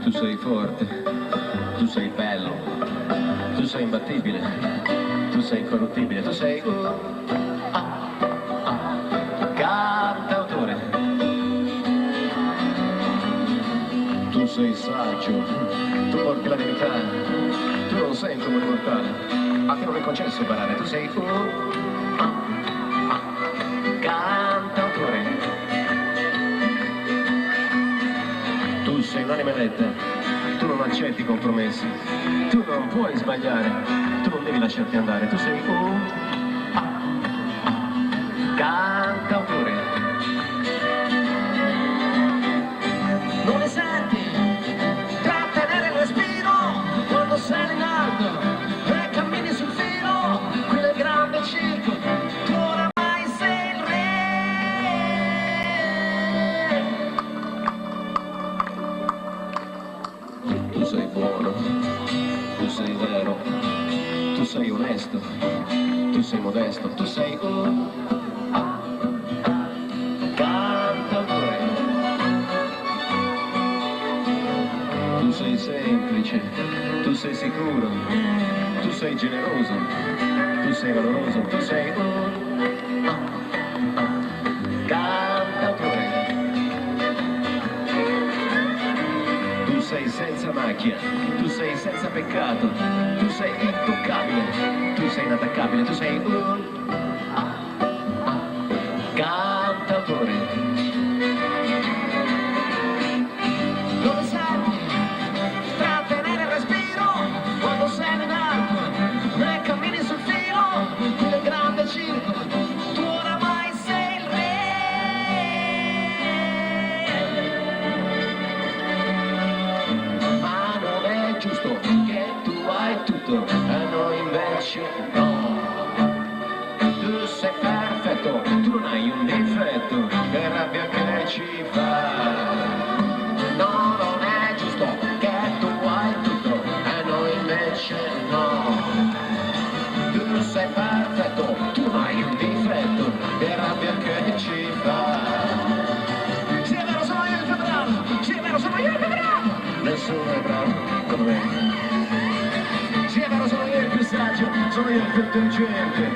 Tu sei forte, tu sei bello, tu sei imbattibile, tu sei incorruttibile, tu sei cantautore. Tu sei saggio, tu porti la verità, tu non sei un comune mortale, a te non è concesso barare, tu sei cantautore. Tu sei un'anima eletta, tu non accetti compromessi, tu non puoi sbagliare, tu non devi lasciarti andare, tu sei cantautore. Non ne senti trattenere il respiro quando sei in alto e cammini sul filo, qui nel grande circo, tu oramai sei il re. Tu sei buono, tu sei vero, tu sei onesto, tu sei modesto, tu sei cantautore. Tu sei semplice, tu sei sicuro, tu sei generoso, tu sei valoroso, tu sei cantautore. Tu sei senza macchia, tu sei senza peccato, tu sei intoccabile, tu sei inattaccabile, tu sei cantautore. Dove sei? Trattenere il respiro quando sei in alto e cammini sul filo del grande circo, tu oramai sei il re. Ma non è giusto che tu hai tutto e noi invece no. Tu sei perfetto, tu non hai un difetto, che rabbia che ci fa. No, non è giusto che tu hai tutto e noi invece no. Tu sei perfetto, tu non hai un difetto, che rabbia che ci fa. Sì, è vero, sono io il più bravo, sì, è vero, sono io il più bravo. Nessuno è bravo come me. Sì, è vero, sono io il più saggio, sono io il più intelligente.